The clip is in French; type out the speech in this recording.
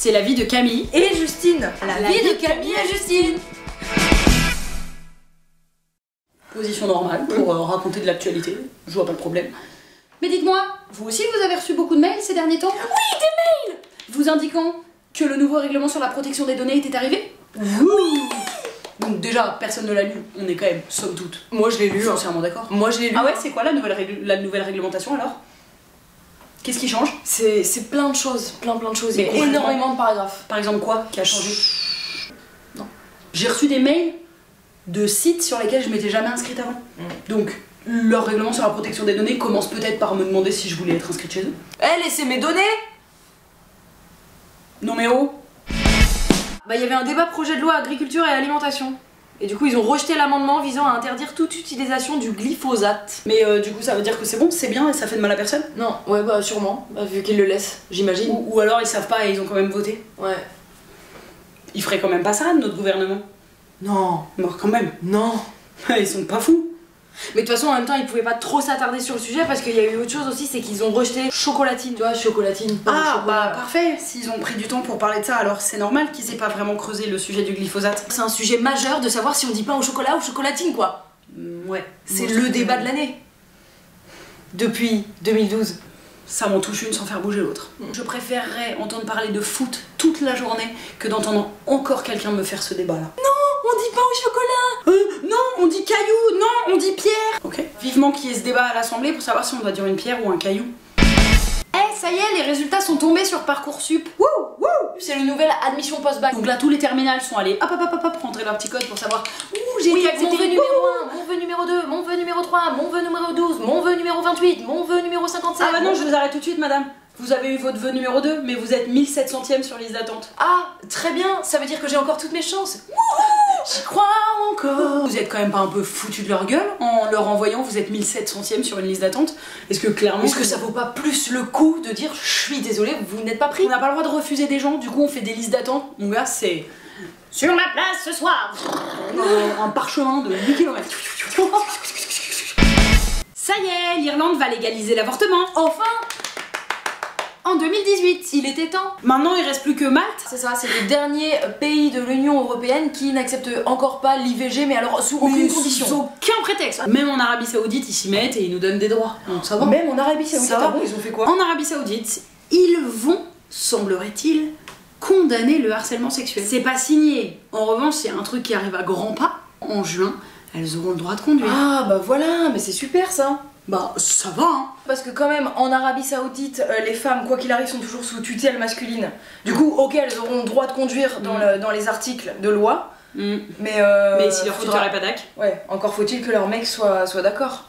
C'est la vie de Camille et Justine. La vie de Camille et Justine. Position normale pour raconter de l'actualité, je vois pas le problème. Mais dites-moi, vous aussi vous avez reçu beaucoup de mails ces derniers temps? Oui, des mails vous indiquant que le nouveau règlement sur la protection des données était arrivé? Oui. Donc déjà, personne ne l'a lu, on est quand même, somme toute. Moi je l'ai lu. Foncièrement d'accord. Moi je l'ai lu. Ah ouais, c'est quoi la nouvelle réglementation alors? Qu'est-ce qui change? C'est plein de choses, plein de choses. Mais Il y a énormément de paragraphes. Par exemple quoi qui a changé? Non. J'ai reçu des mails de sites sur lesquels je m'étais jamais inscrite avant. Donc, leur règlement sur la protection des données commence peut-être par me demander si je voulais être inscrite chez eux. Eh, laissez mes données. Non mais oh. Bah il y avait un débat projet de loi agriculture et alimentation. Et du coup ils ont rejeté l'amendement visant à interdire toute utilisation du glyphosate. Mais du coup ça veut dire que c'est bon, c'est bien et ça fait de mal à personne? Non, ouais bah sûrement, bah, vu qu'ils le laissent, j'imagine. Ou alors ils savent pas et ils ont quand même voté. Ouais. Ils feraient quand même pas ça, notre gouvernement. Non. Bon, quand même. Non. Ils sont pas fous. Mais de toute façon en même temps ils pouvaient pas trop s'attarder sur le sujet parce qu'il y a eu autre chose aussi, c'est qu'ils ont rejeté chocolatine. Tu vois, chocolatine. Ah bah parfait, s'ils ont pris du temps pour parler de ça, alors c'est normal qu'ils aient pas vraiment creusé le sujet du glyphosate. C'est un sujet majeur de savoir si on dit pain au chocolat ou chocolatine quoi. Ouais. C'est le débat de l'année. Depuis 2012. Ça m'en touche une sans faire bouger l'autre. Je préférerais entendre parler de foot toute la journée que d'entendre encore quelqu'un me faire ce débat là. Non, on dit pain au chocolat. Non, on dit caillou, non, on dit pierre. Ok. Vivement qu'il y ait ce débat à l'Assemblée pour savoir si on doit dire une pierre ou un caillou. Eh, ça y est, les résultats sont tombés sur Parcoursup. Wouh, wouh. C'est le nouvel admission post-bac. Donc là, tous les terminales sont allés hop, rentrer leur petit code pour savoir où j'ai oui, été mon vœu accepté. numéro 1, mon vœu numéro 2, mon vœu numéro 3, mon vœu numéro 12, mon vœu numéro 28, mon vœu numéro 57. Ah bah non, je vous arrête tout de suite, madame. Vous avez eu votre vœu numéro 2, mais vous êtes 1700e sur liste d'attente. Ah, très bien, ça veut dire que j'ai encore toutes mes chances. J'y crois encore. Vous êtes quand même pas un peu foutus de leur gueule en leur envoyant vous êtes 1700e sur une liste d'attente? Est-ce que clairement... Est-ce que ça vaut pas plus le coup de dire je suis désolée, vous n'êtes pas pris? On n'a pas le droit de refuser des gens, du coup on fait des listes d'attente. Mon gars, c'est... Sur ma place ce soir. Un parchemin de 8 km. Ça y est, l'Irlande va légaliser l'avortement. Enfin! En 2018. Il était temps. Maintenant il reste plus que Malte. C'est ça, c'est le dernier pays de l'Union Européenne qui n'accepte encore pas l'IVG, mais alors sous aucune condition. Sous aucun prétexte. Même en Arabie Saoudite ils s'y mettent et ils nous donnent des droits. Donc ça va. Même en Arabie Saoudite, Ça va. ah bon, ils ont fait quoi? En Arabie Saoudite, ils vont, semblerait-il, condamner le harcèlement sexuel. C'est pas signé. En revanche, il y a un truc qui arrive à grands pas. En juin, elles auront le droit de conduire. Ah bah voilà, mais c'est super ça. Bah ça va hein. Parce que quand même en Arabie Saoudite, les femmes quoi qu'il arrive sont toujours sous tutelle masculine. Du coup, ok, elles auront le droit de conduire dans les articles de loi. Mais si leur tuteur est pas d'accord. Ouais, encore faut-il que leur mec soit d'accord.